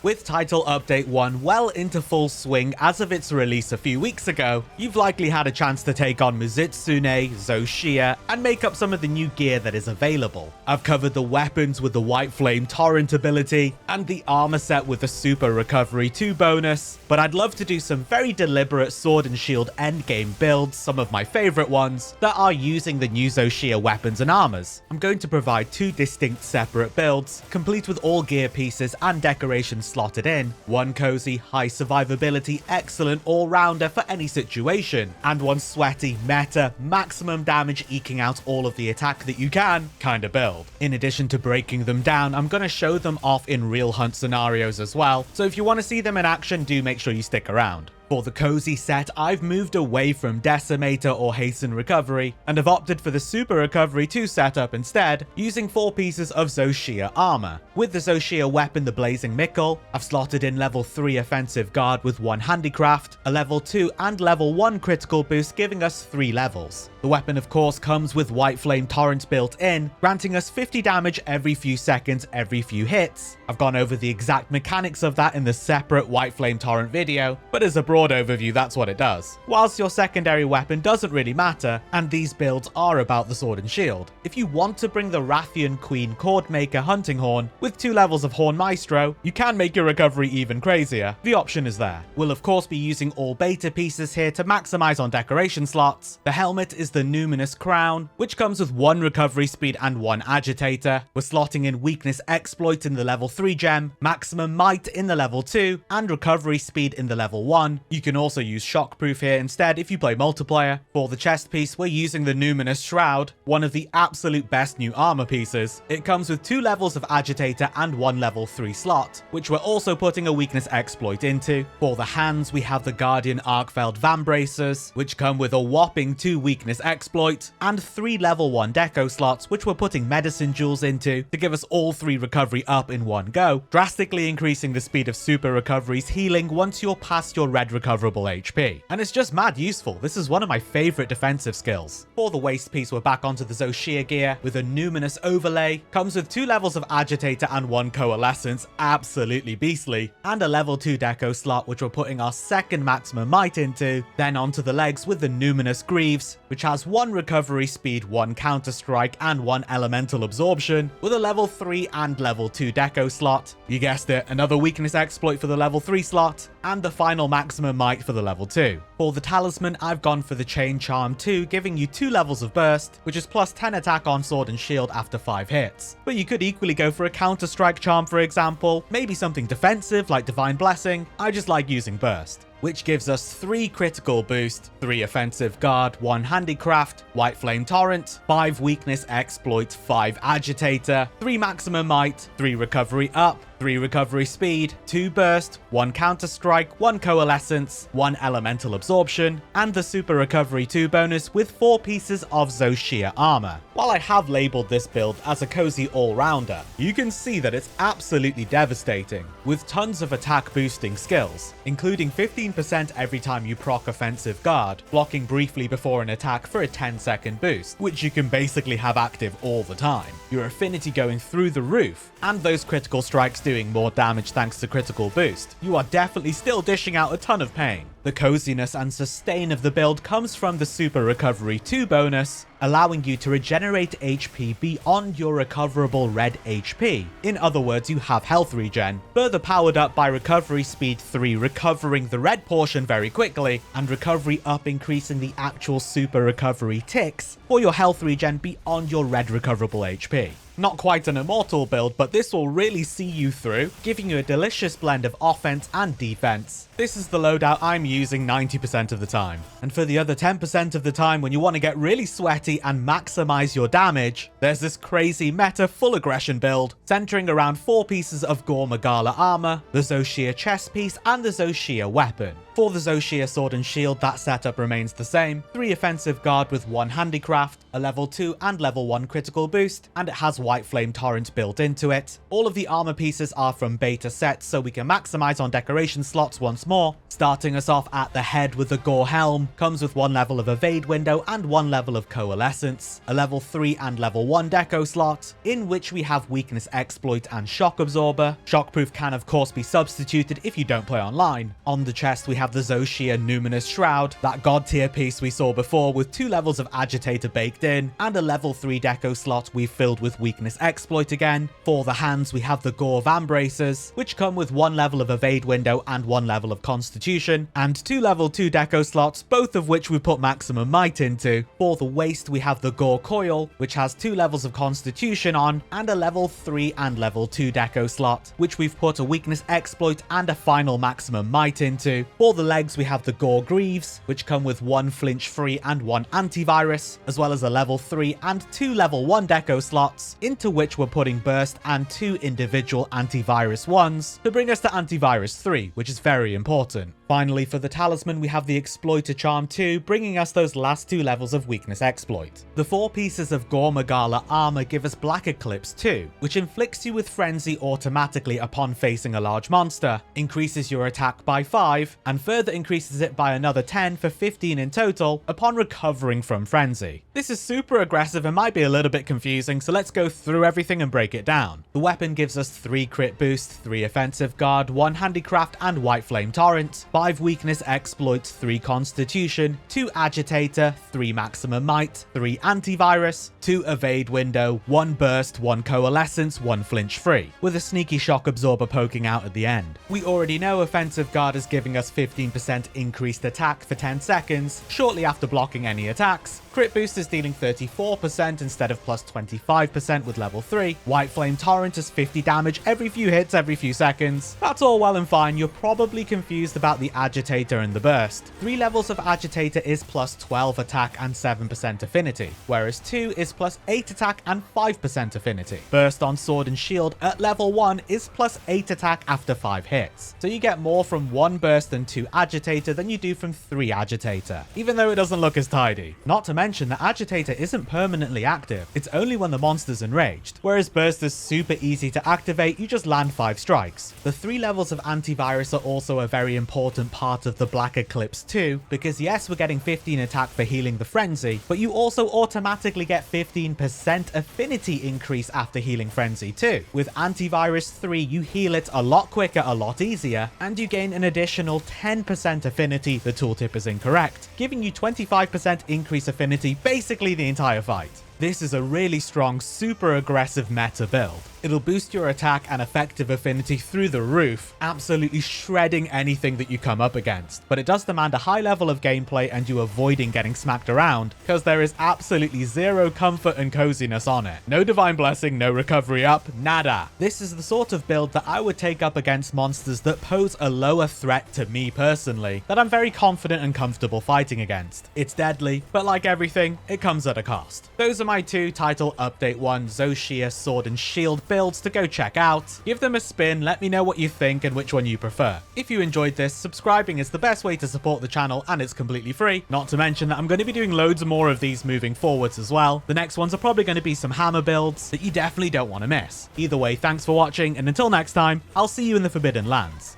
With Title Update 1 well into full swing as of its release a few weeks ago, you've likely had a chance to take on Muzitsune, Zoshia, and make up some of the new gear that is available. I've covered the weapons with the White Flame Torrent ability, and the armor set with the Super Recovery 2 bonus, but I'd love to do some very deliberate Sword and Shield endgame builds, some of my favorite ones, that are using the new Zoshia weapons and armors. I'm going to provide two distinct separate builds, complete with all gear pieces and decorations slotted in, one cozy, high survivability, excellent all-rounder for any situation, and one sweaty, meta, maximum damage eking out all of the attack that you can kind of build. In addition to breaking them down, I'm going to show them off in real hunt scenarios as well, so if you want to see them in action, do make sure you stick around. For the cozy set, I've moved away from Decimator or Hasten Recovery, and have opted for the Super Recovery 2 setup instead, using 4 pieces of Zoshia armor. With the Zoshia weapon, the Blazing Mickle, I've slotted in level 3 offensive guard with 1 handicraft, a level 2 and level 1 critical boost, giving us 3 levels. The weapon of course comes with White Flame Torrent built in, granting us 50 damage every few seconds, every few hits. I've gone over the exact mechanics of that in the separate White Flame Torrent video, but as a broad overview, that's what it does. Whilst your secondary weapon doesn't really matter, and these builds are about the Sword and Shield, if you want to bring the Rathian Queen Cordmaker Hunting Horn with 2 levels of Horn Maestro, you can make your recovery even crazier. The option is there. We'll of course be using all beta pieces here to maximize on decoration slots. The helmet is the Numinous Crown, which comes with 1 recovery speed and 1 agitator. We're slotting in Weakness Exploit in the level 3 gem, Maximum Might in the level 2, and recovery speed in the level 1. You can also use Shockproof here instead if you play multiplayer. For the chest piece, we're using the Numinous Shroud, one of the absolute best new armor pieces. It comes with 2 levels of agitator and 1 level 3 slot, which we're also putting a Weakness Exploit into. For the hands, we have the Guardian Arkfeld Vambracers, which come with a whopping 2 Weakness Exploit, and 3 level 1 deco slots, which we're putting Medicine Jewels into to give us all 3 recovery up in one go, drastically increasing the speed of Super Recovery's healing once you're past your red recoverable HP. And it's just mad useful. This is one of my favorite defensive skills. For the waist piece, we're back onto the Zoshia gear with a Numinous Overlay, comes with 2 levels of agitator and 1 coalescence, absolutely beastly, and a level 2 deco slot, which we're putting our second maximum might into. Then onto the legs with the Numinous Greaves, which has 1 recovery speed, 1 counter strike, and 1 elemental absorption, with a level 3 and level 2 deco slot. You guessed it, another weakness exploit for the level 3 slot, and the final maximum might for the level 2. For the talisman, I've gone for the Chain Charm 2, giving you 2 levels of burst, which is plus 10 attack on Sword and Shield after 5 hits. But you could equally go for a Counter Strike Charm, for example, maybe something defensive like Divine Blessing. I just like using burst, which gives us 3 critical boost, 3 offensive guard, 1 handicraft, White Flame Torrent, 5 weakness exploit, 5 agitator, 3 maximum might, 3 recovery up, 3 recovery speed, 2 burst, 1 counter strike, 1 coalescence, 1 elemental absorption, and the Super Recovery 2 bonus with 4 pieces of Zoshia armor. While I have labeled this build as a cozy all-rounder, you can see that it's absolutely devastating, with tons of attack boosting skills, including 15% every time you proc offensive guard, blocking briefly before an attack for a 10-second boost, which you can basically have active all the time, your affinity going through the roof, and those critical strikes doing more damage thanks to critical boost. You are definitely still dishing out a ton of pain. The coziness and sustain of the build comes from the Super Recovery 2 bonus, allowing you to regenerate HP beyond your recoverable red HP. In other words, you have health regen, further powered up by Recovery Speed 3 recovering the red portion very quickly, and Recovery Up increasing the actual Super Recovery ticks for your health regen beyond your red recoverable HP. Not quite an immortal build, but this will really see you through, giving you a delicious blend of offense and defense. This is the loadout I'm using 90% of the time. And for the other 10% of the time, when you want to get really sweaty and maximize your damage, there's this crazy meta full aggression build, centering around 4 pieces of Gore Magala armor, the Zoshia chest piece, and the Zoshia weapon. For the Zoshia Sword and Shield, that setup remains the same. 3 offensive guard with 1 handicraft, a level 2 and level 1 critical boost, and it has White Flame Torrent built into it. All of the armor pieces are from beta sets, so we can maximize on decoration slots once more. Starting us off off at the head with the Gore Helm, comes with 1 level of Evade window and 1 level of Coalescence, a level 3 and level 1 deco slot, in which we have Weakness Exploit and Shock Absorber. Shockproof can of course be substituted if you don't play online. On the chest we have the Zoshia Numinous Shroud, that god tier piece we saw before with 2 levels of Agitator baked in, and a level 3 deco slot we've filled with Weakness Exploit again. For the hands we have the Gore Vambracers, which come with 1 level of Evade window and 1 level of Constitution, and 2 level 2 deco slots, both of which we put maximum might into. For the waist we have the Gore Coil, which has 2 levels of Constitution on, and a level 3 and level 2 deco slot, which we've put a Weakness Exploit and a final maximum might into. For the legs we have the Gore Greaves, which come with 1 flinch free and 1 antivirus, as well as a level 3 and 2 level 1 deco slots, into which we're putting burst and 2 individual antivirus ones to bring us to antivirus 3, which is very important. Finally, for the talisman, we have the Exploiter Charm 2, bringing us those last 2 levels of Weakness Exploit. The 4 pieces of Gore Magala armor give us Black Eclipse 2, which inflicts you with Frenzy automatically upon facing a large monster, increases your attack by 5, and further increases it by another 10 for 15 in total upon recovering from Frenzy. This is super aggressive and might be a little bit confusing, so let's go through everything and break it down. The weapon gives us 3 crit boost, 3 offensive guard, 1 handicraft and white flame torrent, 5 weakness exploits, 3 constitution, 2 agitator, 3 maximum might, 3 antivirus, 2 evade window, 1 burst, 1 coalescence, 1 flinch free, with a sneaky shock absorber poking out at the end. We already know offensive guard is giving us 15% increased attack for 10 seconds shortly after blocking any attacks. Crit boost is dealing 34% instead of plus 25% with level 3. White flame torrent is 50 damage every few hits every few seconds. That's all well and fine. You're probably confused about the agitator and the burst. 3 levels of agitator is plus 12 attack and 7% affinity, whereas 2 is plus 8 attack and 5% affinity. Burst on sword and shield at level 1 is plus 8 attack after 5 hits, so you get more from 1 burst and 2 agitator than you do from 3 agitator, even though it doesn't look as tidy. Not to mention that agitator isn't permanently active, it's only when the monster's enraged, whereas burst is super easy to activate, you just land 5 strikes. The 3 levels of antivirus are also a very important part of the Black Eclipse too, because yes, we're getting 15 attack for healing the frenzy, but you also automatically get 15% affinity increase after healing frenzy too. With antivirus 3, you heal it a lot quicker, a lot easier, and you gain an additional 10% affinity. The tooltip is incorrect, giving you 25% increase affinity basically the entire fight. This is a really strong, super aggressive meta build. It'll boost your attack and effective affinity through the roof, absolutely shredding anything that you come up against. But it does demand a high level of gameplay and you avoiding getting smacked around, because there is absolutely zero comfort and coziness on it. No divine blessing, no recovery up, nada. This is the sort of build that I would take up against monsters that pose a lower threat to me personally, that I'm very confident and comfortable fighting against. It's deadly, but like everything, it comes at a cost. Those are my 2 title update 1 Zoshia sword and shield builds to go check out. Give them a spin, let me know what you think and which one you prefer. If you enjoyed this, subscribing is the best way to support the channel and it's completely free. Not to mention that I'm going to be doing loads more of these moving forwards as well. The next ones are probably going to be some hammer builds that you definitely don't want to miss. Either way, thanks for watching, and until next time, I'll see you in the Forbidden Lands.